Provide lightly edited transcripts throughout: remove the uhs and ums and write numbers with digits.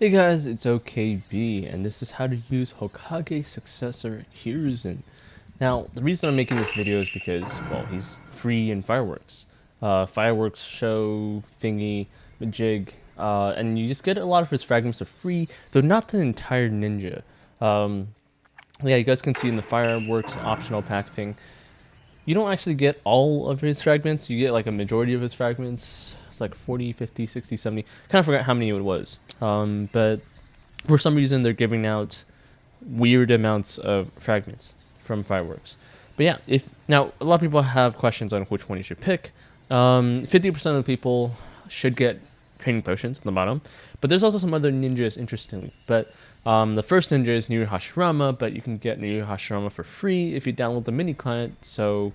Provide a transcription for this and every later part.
Hey guys, it's OKB, and this is how to use Hokage Successor Hiruzen. Now, the reason I'm making this video is because, well, he's free in Fireworks. Fireworks show thingy, majig, and you just get a lot of his fragments for free, though not the entire ninja. Yeah, you guys can see in the Fireworks optional pack thing, you don't actually get all of his fragments, you get like a majority of his fragments. It's like 40, 50, 60, 70. Kind of forgot how many it was. But for some reason, they're giving out weird amounts of fragments from Fireworks. But yeah, now a lot of people have questions on which one you should pick. 50% of the people should get training potions on the bottom, but there's also some other ninjas, interestingly. But the first ninja is Niru Hashirama, but you can get Niru Hashirama for free if you download the mini client. So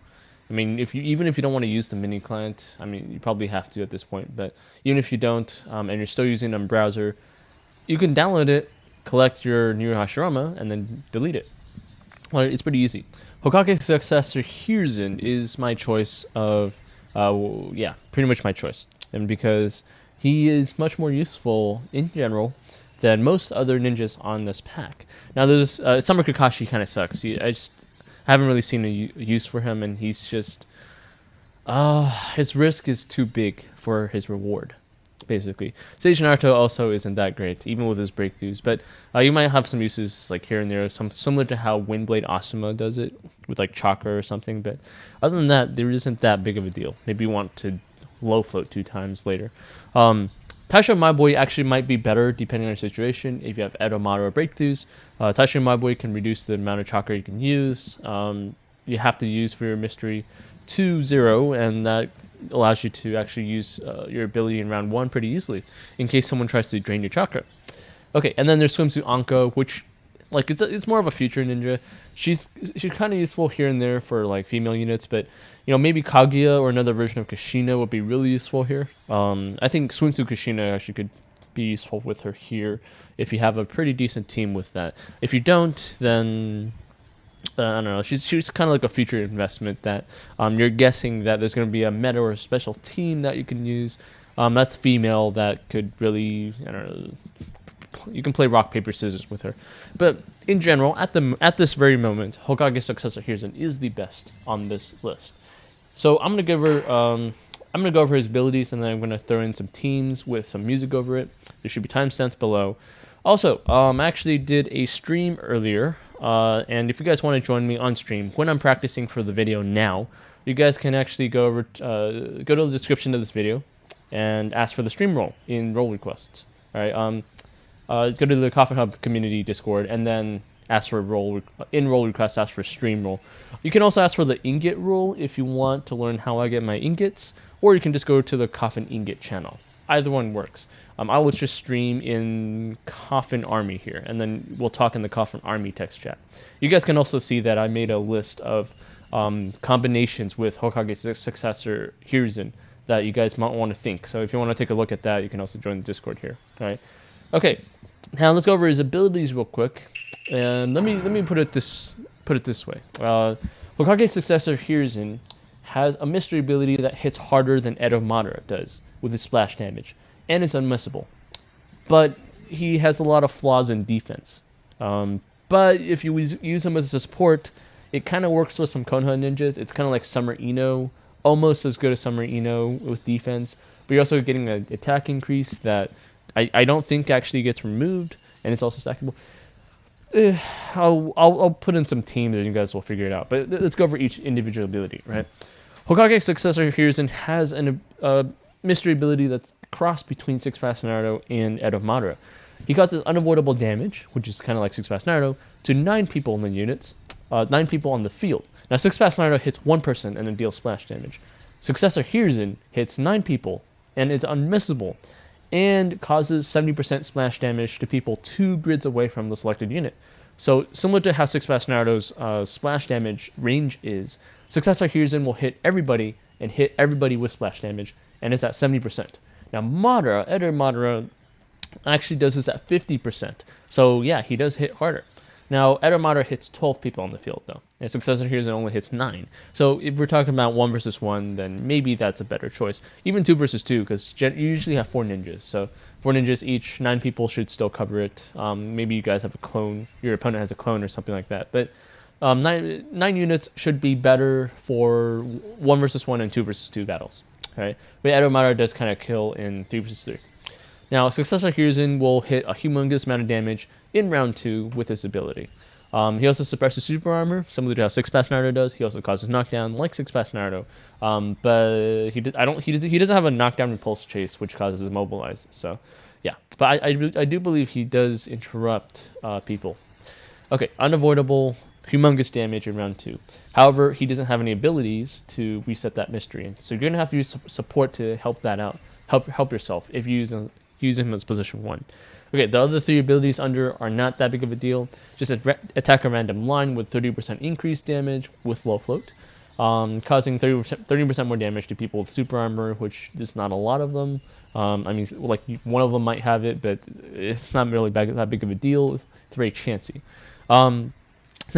I mean, even if you don't want to use the mini client, I mean, you probably have to at this point. But even if you don't, and you're still using a browser, you can download it, collect your Niru Hashirama, and then delete it. Well, it's pretty easy. Hokage Successor Hiruzen is my choice of, yeah, pretty much my choice, and because he is much more useful in general than most other ninjas on this pack. Now, there's Summer Kakashi kind of sucks. I haven't really seen a use for him, and he's just his risk is too big for his reward, basically. Sage Naruto also isn't that great, even with his breakthroughs, but you might have some uses like here and there, some similar to how Windblade Asuma does it with like chakra or something. But other than that, there isn't that big of a deal. Maybe you want to low float 2 times later. Taisho My Boy actually might be better depending on your situation. If you have Edo Madara breakthroughs, Taisho My Boy can reduce the amount of chakra you can use. You have to use for your mystery to 0, and that allows you to actually use your ability in round 1 pretty easily in case someone tries to drain your chakra. Okay, and then there's Swimsuit Anko, which like it's more of a future ninja. She's kind of useful here and there for like female units, but you know, maybe Kaguya or another version of Kushina would be really useful here. I think Swimsuit Kushina actually could be useful with her here if you have a pretty decent team with that. If you don't, then I don't know. She's kind of like a future investment that you're guessing that there's going to be a meta or a special team that you can use. That's female that could really, I don't know. You can play rock paper scissors with her, but in general, at this very moment, Hokage Successor Hiruzen is the best on this list. So I'm gonna give her, I'm gonna go over his abilities, and then I'm gonna throw in some teams with some music over it. There should be timestamps below. Also, I actually did a stream earlier, and if you guys want to join me on stream when I'm practicing for the video now, you guys can actually go over, go to the description of this video, and ask for the stream role in role requests. All right. Go to the Coffin Hub community Discord, and then ask for a role request. Ask for stream role. You can also ask for the ingot rule if you want to learn how I get my ingots, or you can just go to the Coffin Ingot channel. Either one works. I will just stream in Coffin Army here, and then we'll talk in the Coffin Army text chat. You guys can also see that I made a list of combinations with Hokage Successor Hiruzen that you guys might want to think. So if you want to take a look at that, you can also join the Discord here. All right. Okay. Now let's go over his abilities real quick, and let me put it this way. Hokage Successor Hiruzen has a mystery ability that hits harder than Edo Madara does with his splash damage, and it's unmissable. But he has a lot of flaws in defense. But if you use him as a support, it kind of works with some Konoha ninjas. It's kind of like Summer Ino, almost as good as Summer Ino with defense. But you're also getting an attack increase that I don't think actually gets removed, and it's also stackable. I'll put in some teams and you guys will figure it out. But let's go over each individual ability, right? Hokage Successor Hiruzen has a mystery ability that's crossed between Six Pass Naruto and Edo Madara. He causes unavoidable damage, which is kind of like Six Pass Naruto, to 9 people in the units, 9 people on the field. Now, Six Pass Naruto hits 1 person and then deals splash damage. Successor Hiruzen hits 9 people and is unmissable, and causes 70% splash damage to people 2 grids away from the selected unit. So similar to how Six Pass Naruto's splash damage range is, Successor Hiruzen will hit everybody and hit everybody with splash damage, and it's at 70%. Now Edo Madara actually does this at 50%. So yeah, he does hit harder. Now, Adamata hits 12 people on the field, though, and Successor Hiruzen only hits 9. So if we're talking about 1 versus 1, then maybe that's a better choice. Even 2 versus 2, because you usually have 4 ninjas. So 4 ninjas each, 9 people should still cover it. Maybe you guys have a clone, your opponent has a clone or something like that. But 9 units should be better for 1 versus 1 and 2 versus 2 battles. Right? But Adamata does kind of kill in 3 versus 3. Now, Successor Hiruzen will hit a humongous amount of damage in round 2 with his ability. He also suppresses super armor, similar to how 6-pass Naruto does. He also causes knockdown, like 6-pass Naruto. But he doesn't have a knockdown repulse chase, which causes immobilize. So, yeah. But I do believe he does interrupt people. Okay, unavoidable, humongous damage in round 2. However, he doesn't have any abilities to reset that mystery. So you're gonna have to use support to help that out. Help yourself if you use him as position 1. Okay, the other 3 abilities under are not that big of a deal. Just attack a random line with 30% increased damage with low float, causing 30% more damage to people with super armor, which there's not a lot of them. I mean, like one of them might have it, but it's not really that big of a deal. It's very chancy. Now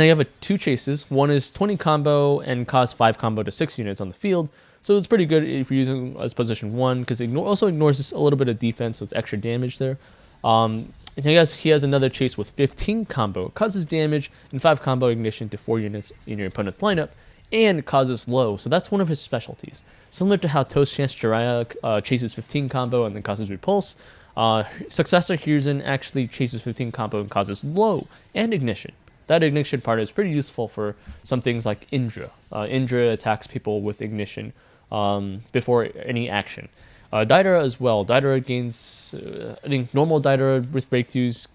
you have 2 chases. One is 20 combo and cause 5 combo to 6 units on the field. So it's pretty good if you're using as position 1, because it also ignores a little bit of defense, so it's extra damage there. And he has another chase with 15 combo, causes damage and 5 combo ignition to 4 units in your opponent's lineup, and causes low. So that's one of his specialties. Similar to how Toast Chance Jiraiya chases 15 combo and then causes repulse, Successor Hiruzen actually chases 15 combo and causes low and ignition. That ignition part is pretty useful for some things like Indra. Indra attacks people with ignition before any action. Daidara as well. Daidara gains, I think normal Daidara with breakthroughs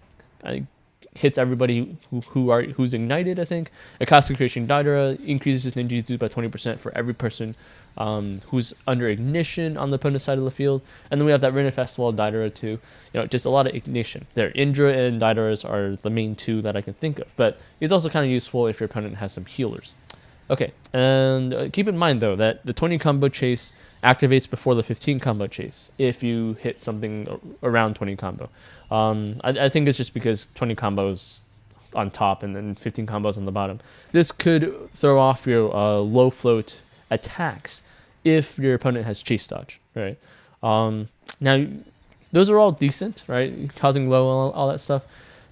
hits everybody who's ignited, I think. Akatsuki Creation Daidara increases ninjutsu by 20% for every person who's under ignition on the opponent's side of the field. And then we have that Rin Festival Daidara too. Just a lot of ignition there. Indra and Daidaras are the main 2 that I can think of. But it's also kind of useful if your opponent has some healers. Okay, and keep in mind though that the 20 combo chase activates before the 15 combo chase if you hit something around 20 combo. I think it's just because 20 combos on top and then 15 combos on the bottom. This could throw off your low float attacks if your opponent has chase dodge, right? Now, those are all decent, right? Causing low, all that stuff.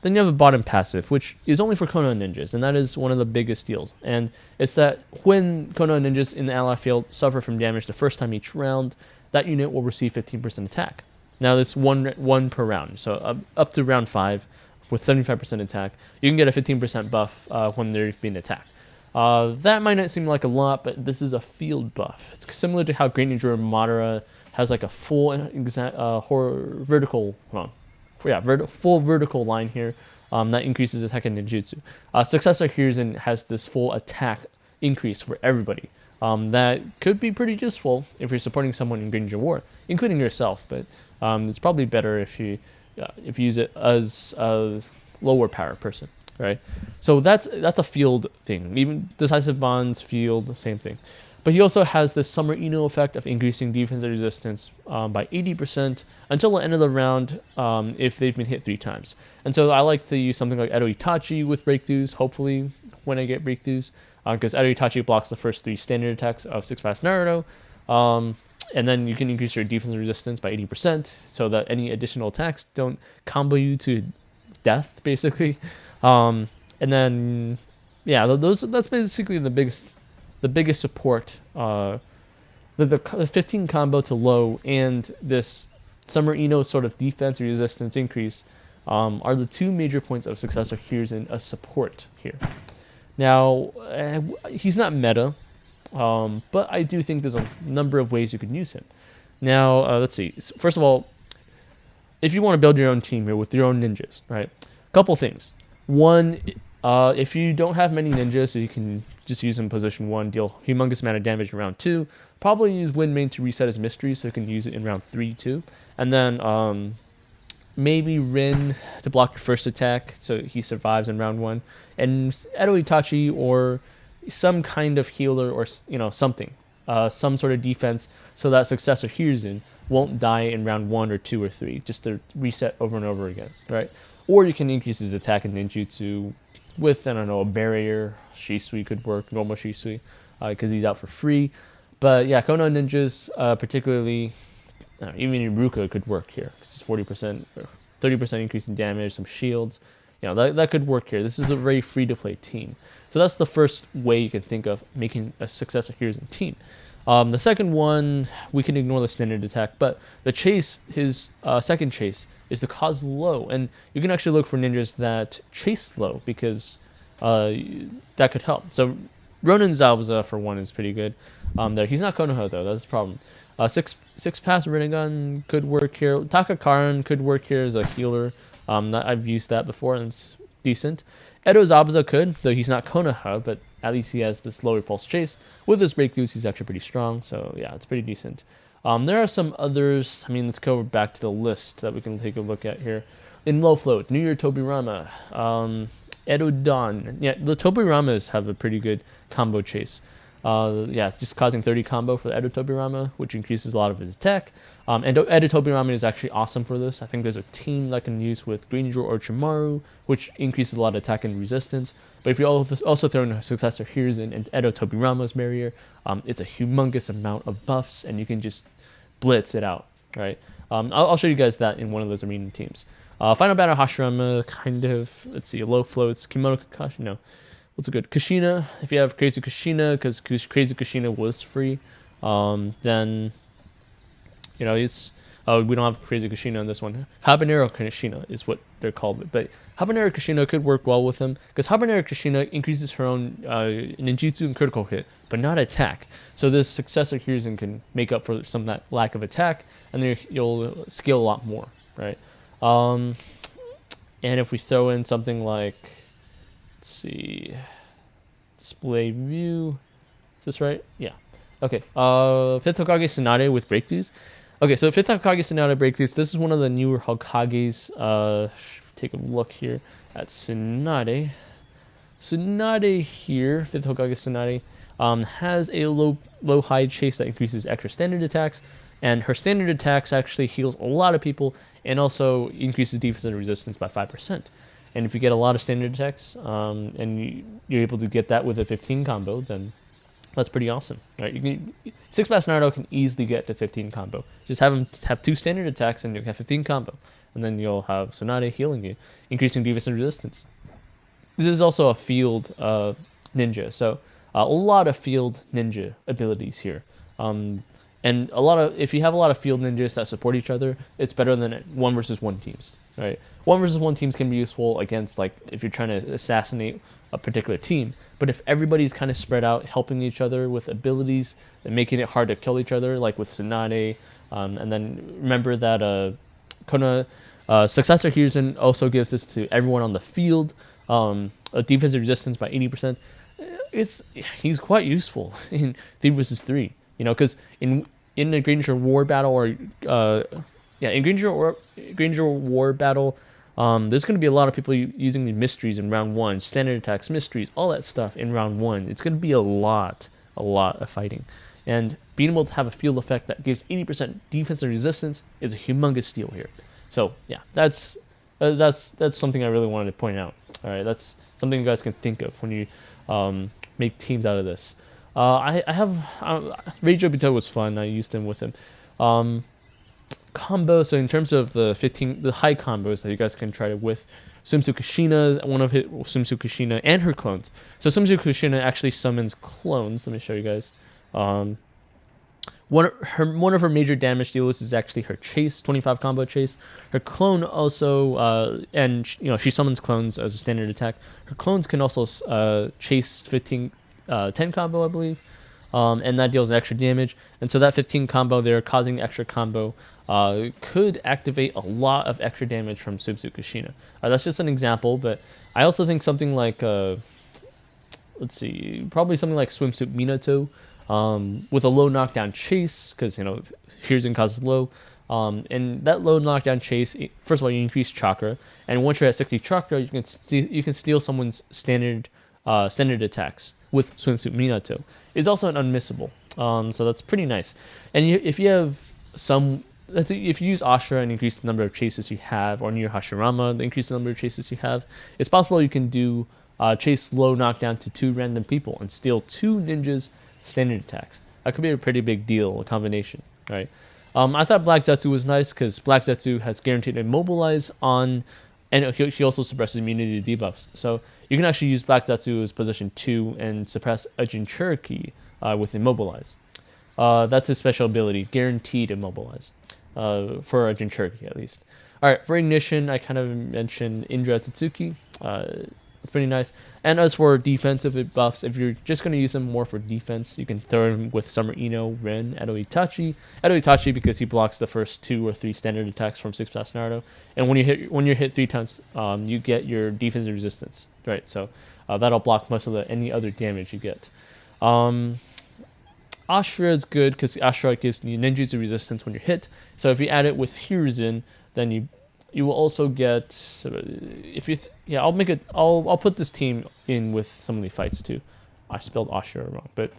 Then you have a bottom passive, which is only for Konoha ninjas, and that is one of the biggest deals. And it's that when Konoha ninjas in the ally field suffer from damage the first time each round, that unit will receive 15% attack. Now, this one per round, so up to round 5 with 75% attack, you can get a 15% buff when they're being attacked. That might not seem like a lot, but this is a field buff. It's similar to how Great Ninja Madara has like a full vertical, full vertical line here that increases attack and ninjutsu. Successor Hiruzen has this full attack increase for everybody. That could be pretty useful if you're supporting someone in Great Ninja War, including yourself. But it's probably better if you use it as a lower power person, right? So that's a field thing. Even Decisive Bonds, field, the same thing. But he also has this Summer Ino effect of increasing defense and resistance by 80% until the end of the round if they've been hit 3 times. And so I like to use something like Edo Itachi with breakthroughs, hopefully when I get breakthroughs, because Edo Itachi blocks the first 3 standard attacks of 6-pass Naruto. And then you can increase your defense and resistance by 80% so that any additional attacks don't combo you to death, basically. And then, yeah, that's basically the biggest support. The 15 combo to low and this Summer Ino sort of defense resistance increase are the 2 major points of Successor Hiruzen as support here. Now, he's not meta, but I do think there's a number of ways you could use him. Now, let's see. First of all, if you want to build your own team here with your own ninjas, right? A couple things. One, if you don't have many ninjas, so you can just use him in position 1, deal humongous amount of damage in round 2. Probably use Wind Mane to reset his mystery, so you can use it in round 3 too. And then maybe Rin to block your first attack, so he survives in round 1. And Edo Itachi or some kind of healer or something, some sort of defense, so that Successor Hiruzen won't die in round 1 or 2 or 3, just to reset over and over again, right? Or you can increase his attack and ninjutsu with, I don't know, a barrier. Shisui could work, normal Shisui, because he's out for free. But yeah, Kono ninjas, particularly, even Iruka could work here. Because it's 40%, or 30% increase in damage, some shields. You know, that could work here. This is a very free-to-play team. So that's the first way you can think of making a Successor Hiruzen team. The second one, we can ignore the standard attack, but the chase, his second chase, is to cause low. And you can actually look for ninjas that chase low, because that could help. So Ronin Zabuza, for one, is pretty good. There, he's not Konoha, though. That's the problem. Six pass Rinnegan could work here. Takakaran could work here as a healer. I've used that before, and it's decent. Edo Zabuza could, though he's not Konoha, but at least he has this low repulse chase. With his breakthroughs, he's actually pretty strong, so yeah, it's pretty decent. There are some others. I mean, let's go back to the list that we can take a look at here. In low float, New Year Tobirama, Edo Don. Yeah, the Tobiramas have a pretty good combo chase. Yeah, just causing 30 combo for the Edo Tobirama, which increases a lot of his attack. And Edo Tobirama is actually awesome for this. I think there's a team that can use with Granger or Chimaru, which increases a lot of attack and resistance. But if you also throw in a Successor Hiruzen and Edo Tobirama's barrier, it's a humongous amount of buffs, and you can just blitz it out, right? I'll show you guys that in one of those arena teams. Final Battle Hashirama, kind of, let's see, low floats, Kimono Kakashi, no. What's a good? Kushina, if you have Crazy Kushina, because Crazy Kushina was free, then, you know, it's, we don't have Crazy Kushina on this one. Habanero Kushina is what they're called, but Habanero Kushina could work well with him, because Habanero Kushina increases her own ninjutsu and critical hit, but not attack. So this Successor Hiruzen can make up for some of that lack of attack, and then you'll scale a lot more, right? And if we throw in something like, let's see, display view, is this right? Yeah. Okay, 5th Hokage Tsunade with breakthroughs. Okay, so 5th Hokage Tsunade breakthroughs, this is one of the newer Hokages. Take a look here at Tsunade. Tsunade here, 5th Hokage Tsunade, has a low high chase that increases extra standard attacks, and her standard attacks actually heals a lot of people and also increases defense and resistance by 5%. And if you get a lot of standard attacks, and you're able to get that with a 15 combo, then that's pretty awesome, right? You can 6-pass Naruto can easily get to 15 combo. Just have him have 2 standard attacks, and you have 15 combo, and then you'll have Tsunade healing you, increasing defense and resistance. This is also a field ninja, so a lot of field ninja abilities here. And if you have a lot of field ninjas that support each other, it's better than 1 versus 1 teams, right? 1 versus 1 teams can be useful against, like, if you're trying to assassinate a particular team. But if everybody's kind of spread out, helping each other with abilities and making it hard to kill each other, like with Tsunade, and then remember that Successor Hiruzen also gives this to everyone on the field, a defensive resistance by 80%. He's quite useful in 3 versus 3. You know, because in the Granger War battle, or in Granger War battle, there's going to be a lot of people using the mysteries in round 1, standard attacks, mysteries, all that stuff in round 1. It's going to be a lot of fighting, and being able to have a field effect that gives 80% defense and resistance is a humongous steal here. So yeah, that's something I really wanted to point out. All right, that's something you guys can think of when you make teams out of this. I have Rage Obito was fun. I used him with him. Combo. So in terms of the high combos that you guys can try to with Swimsuit Kushina, one of Swimsuit Kushina and her clones. So Swimsuit Kushina actually summons clones. Let me show you guys. One of her major damage dealers is actually her chase, 25 combo chase. Her clone also, and she summons clones as a standard attack. Her clones can also chase 10 combo, I believe, and that deals extra damage. And so that 15 combo there, causing extra combo, could activate a lot of extra damage from Swimsuit Kushina. That's just an example, but I also think something like, let's see, probably something like Swimsuit Minato, with a low knockdown chase, because Hiruzen causes low, and that low knockdown chase, first of all, you increase chakra, and once you're at 60 chakra, you can steal someone's standard attacks with Swimsuit Minato. It's also an unmissable, so that's pretty nice. And if you use Ashura and increase the number of chases you have, or near Hashirama, increase the number of chases you have, it's possible you can do chase low knockdown to 2 random people, and steal 2 ninjas standard attacks. That could be a pretty big deal, a combination, right? I thought Black Zetsu was nice because Black Zetsu has guaranteed immobilize on, and he also suppresses immunity to debuffs. So you can actually use Black Zetsu as position 2 and suppress a Jinchuriki with immobilize. That's his special ability, guaranteed immobilize, for a Jinchuriki at least. Alright, for ignition, I kind of mentioned Indra Tatsuki. It's pretty nice. And as for defensive buffs, if you're just going to use them more for defense, you can throw him with Summer Ino, Ren, Edo Itachi. Edo Itachi because he blocks the first 2 or 3 standard attacks from 6-pass Naruto. And when you're hit 3 times, you get your defensive resistance. Right, so that'll block most of any other damage you get. Ashura is good because Ashura gives the ninjutsu resistance when you're hit. So if you add it with Hiruzen, then you will also get, I'll put this team in with some of the fights too. I spelled Ashura wrong, but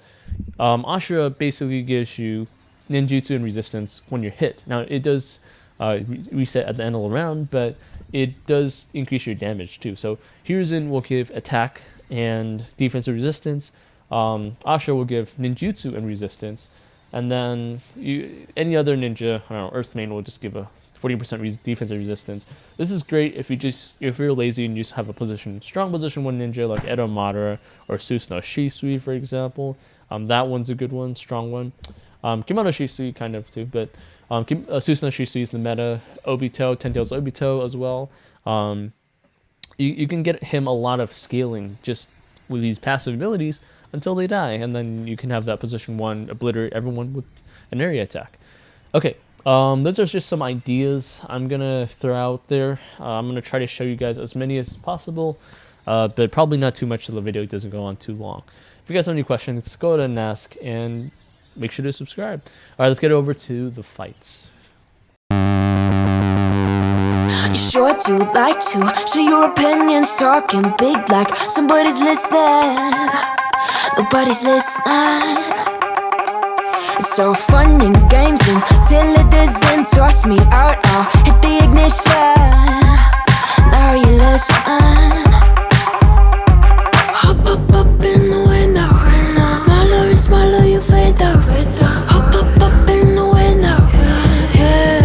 Ashura basically gives you ninjutsu and resistance when you're hit. Now it does reset at the end of the round, but it does increase your damage too. So Hiruzen will give attack and defensive resistance. Ashura will give ninjutsu and resistance, and then any other ninja, I don't know, Earthmain will just give a 40% defensive resistance. This is great if you're lazy and you just have a strong position 1 ninja like Edo Madara or Susanoo Shisui, for example. That one's a good one, strong one. Kimono Shisui kind of too, but Susanoo Shisui is the meta. Obito, Ten Tails Obito as well. You can get him a lot of scaling just with these passive abilities until they die, and then you can have that position 1 obliterate everyone with an area attack. Okay. Those are just some ideas I'm gonna throw out there. I'm gonna try to show you guys as many as possible, but probably not too much so the video doesn't go on too long. If you guys have any questions, go ahead and ask, and make sure to subscribe. Alright, let's get over to the fights. You sure do like to share your opinions, talking big like somebody's listening. Nobody's listening. It's so fun and games until it doesn't toss me out. I'll hit the ignition. Now you listen. Hop up in the window. Smaller and smaller you fade out. Hop up in the window. Yeah.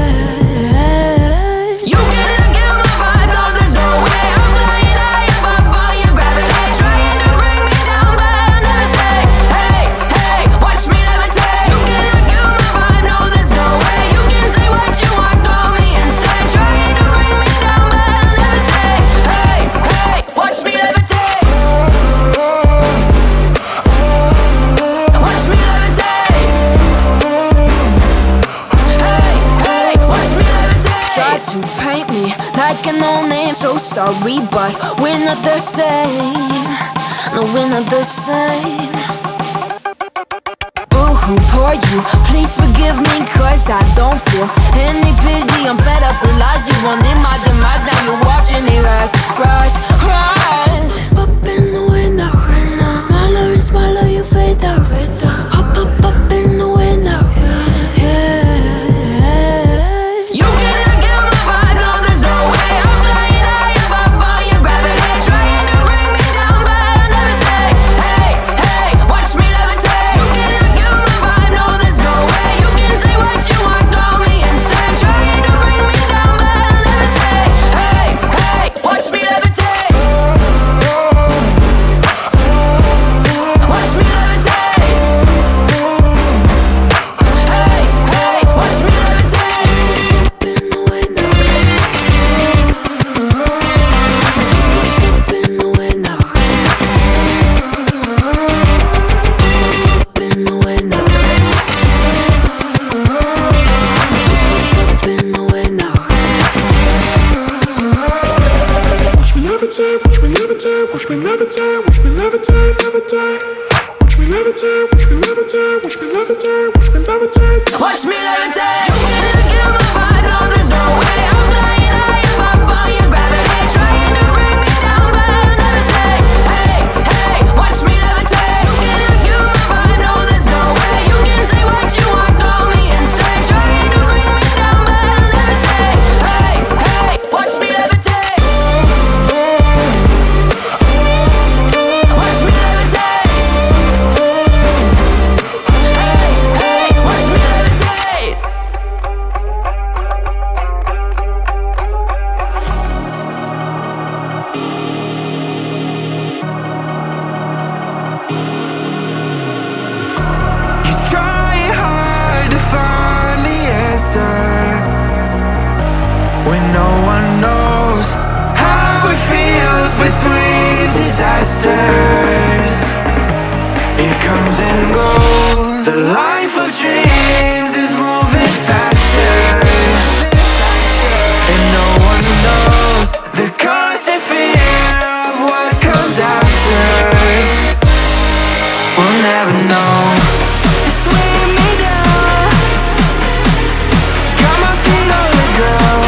You cannot get my vibe, no there's no way. I'm flying high above all your gravity, trying to bring me down, but I'll never stay. Hey, hey, watch me levitate. You cannot get my vibe, no there's no way. You can say what you want, call me insane, trying to bring me down, but I'll never stay. Hey, hey, watch me levitate. Watch me levitate. Hey, hey, watch me levitate. Try to paint me like a no-name, so sorry, but we're not the same. No, we're not the same. Boo-hoo, poor you, please forgive me, cause I don't feel any pity. I'm fed up with lies, you wanted my demise. Now you're watching me rise, rise, rise. Up in the window, smaller and smaller you fade out. Hop up in the window. Yeah. You cannot get my vibe, no there's no way. I'm flying high above all your gravity, trying to bring me down, but I'll never stay. Hey, hey, watch me levitate. You cannot get my vibe, no there's no way. You can say what you want, call me insane, trying to bring me down, but I'll never stay. Hey, hey, watch me levitate. Watch me levitate. Hey, hey, watch me levitate. Up in the window. Up in the window. Up in the window. Up in the window. Watch me levitate, watch me levitate, watch me levitate, watch me levitate, levitate. Watch me levitate, watch me levitate, watch me levitate, watch me levitate. Watch me levitate. You cannot get my vibe, no there's no way. I'm flying high above all your gravity, trying to bring me down, but I'll never stay. Hey, hey, watch me levitate. You cannot get my vibe, no there's no way. You can say what you want, call me insane, trying to bring me down, but I'll never stay. Hey, hey, watch me levitate. when no one knows how it feels between disasters. It comes and goes. The life of dreams is moving faster, and no one knows the constant fear of what comes after. We'll never know. It's weighing me down, got my feet on the ground.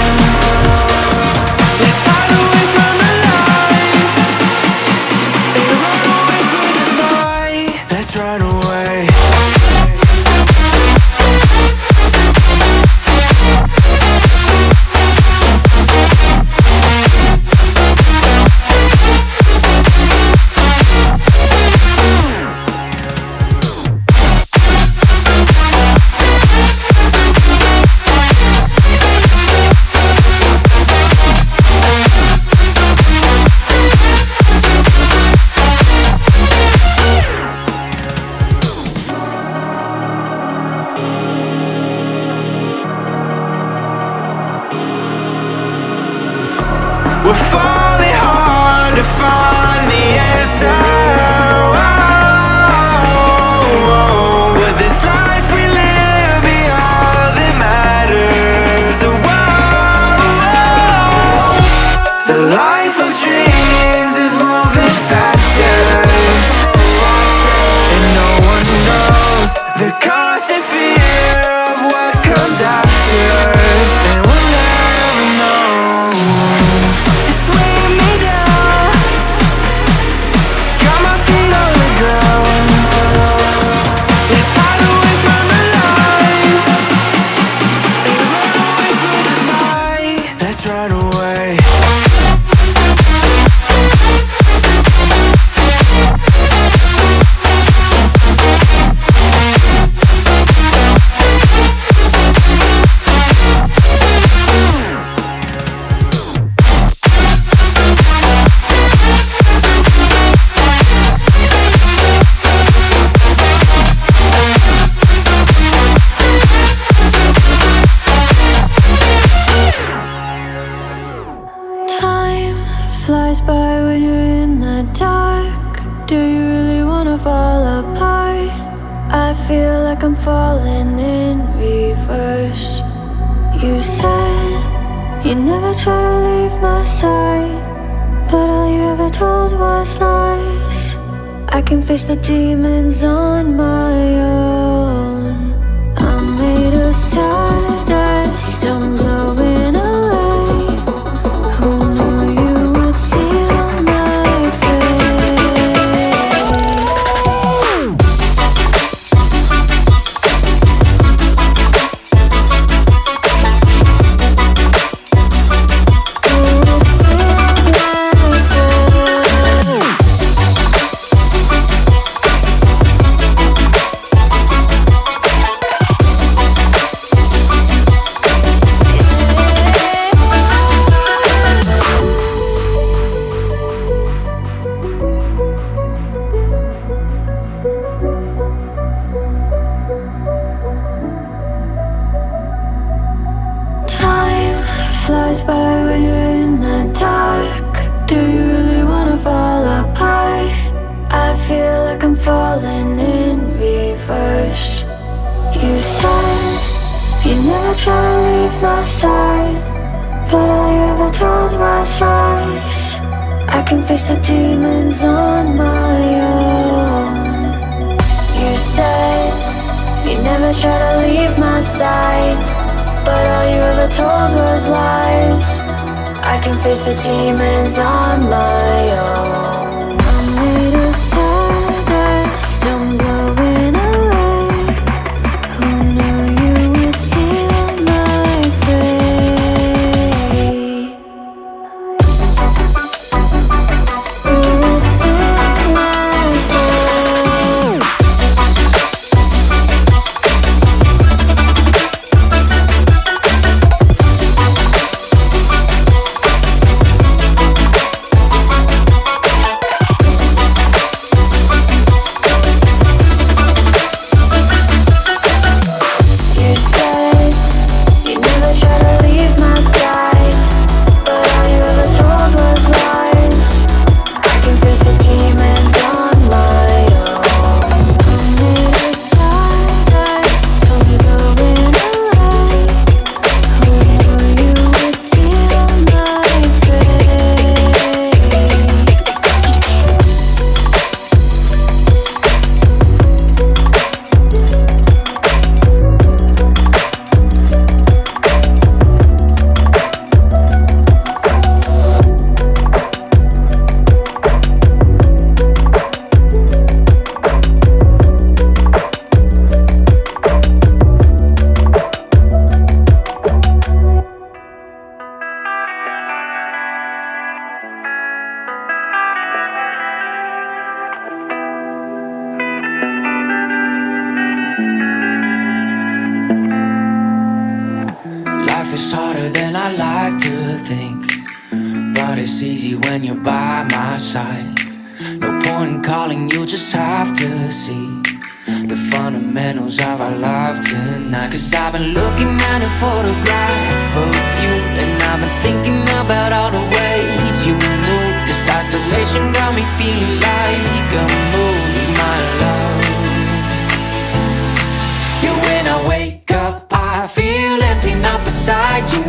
Let's hide away from the lights and run away from the night. Let's run away. We're falling hard to find the answer. Will this life we live be all that matters? The life of dreams is moving faster, and no one knows the constant fear of what comes after. And we'll never know. It's weighing me down, got my feet on the ground. Let's hide away from the lights and run away from the night. Let's run away. Time flies by when you're in the dark. Do you really wanna fall apart? I feel like I'm falling in reverse. You said you never try to leave my side, but all you ever told was lies. I can face the demons on my own. I'm made of stardust, I'm blowing away. Who knew you would seal my fate? Time flies by when you're in the dark. Do you really wanna fall apart? I feel like I'm falling in reverse. You said you never try to leave my side, but all you ever told was lies. I can face the demons on my own. You said you never try to leave my side, but all you ever told was lies. I can face the demons on my own. I'm made of stardust, I'm blowing away. Who knew you would seal my fate? You would seal my fate. like to think, but it's easy when you're by my side. No point in calling, you just have to see the fundamentals of our life tonight. Cause I've been looking at a photograph of you, and I've been thinking about all the ways you move. This isolation got me feeling like a moon, my love. Yeah, when I wake up, I feel empty, not beside you.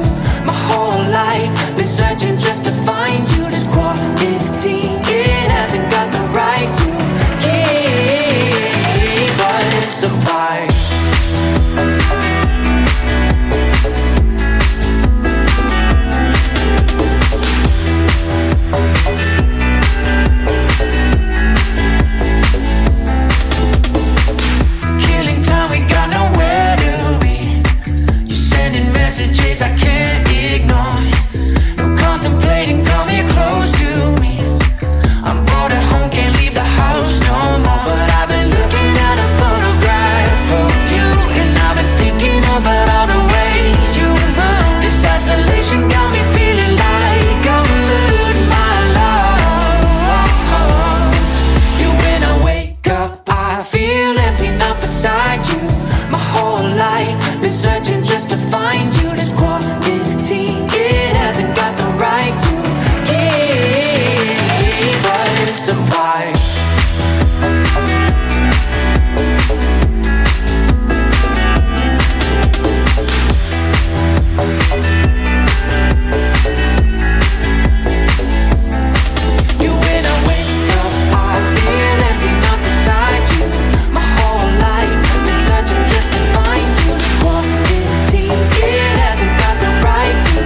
My whole life been searching just to find you. This quality, it hasn't got the right to keep us apart. Killing time, we got nowhere to be. You're sending messages I can't ignore. No contemplating, come here close to me. I'm bored at home, can't leave the house no more. But I've been looking at a photograph of you, and I've been thinking about all the ways you move. This isolation got me feeling like I'm losing my love. Yeah, when I wake up, I feel empty, not beside you. My whole life been searching just to find you. This quality, it hasn't got the right to keep us apart. Yeah, when I wake up, I feel empty, not beside you. My whole life been searching just to find you. This quality, it hasn't got the right to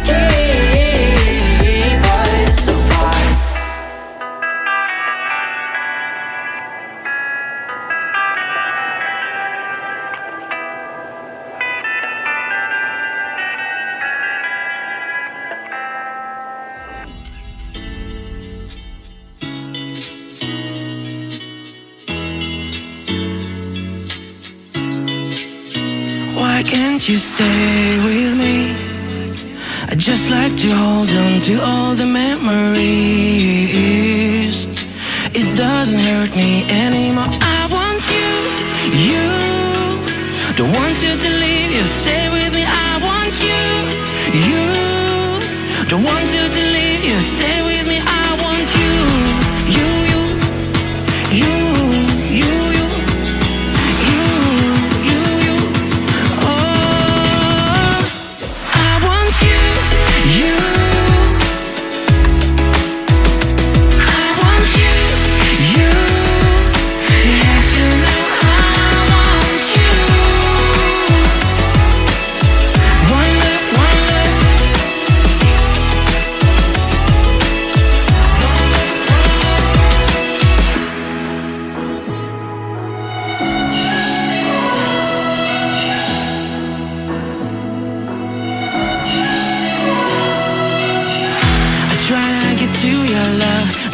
keep us apart. Why can't you stay with me? I just like to hold on to all the memories. It doesn't hurt me anymore. I want you, you. Don't want you to leave, you stay with me. I want you, you. Don't want you to leave, you stay with me. I want you, you, you, you, you, you.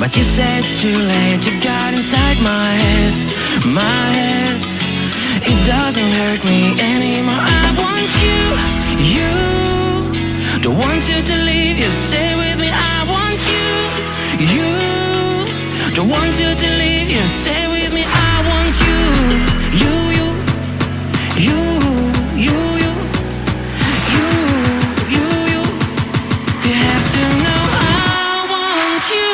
But you say it's too late, you got inside my head, my head. It doesn't hurt me anymore. I want you, you. Don't want you to leave, you stay with me. I want you, you. Don't want you to leave, you stay with me. I want you, you, you, you, you, you, you, you, you. You have to know I want you.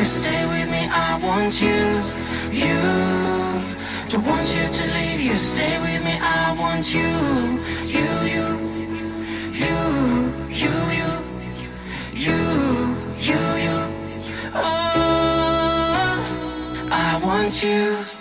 Stay with me, I want you, you. Don't want you to leave, you stay with me, I want you, you, you, you, you, you, you, you, you. Oh, I want you.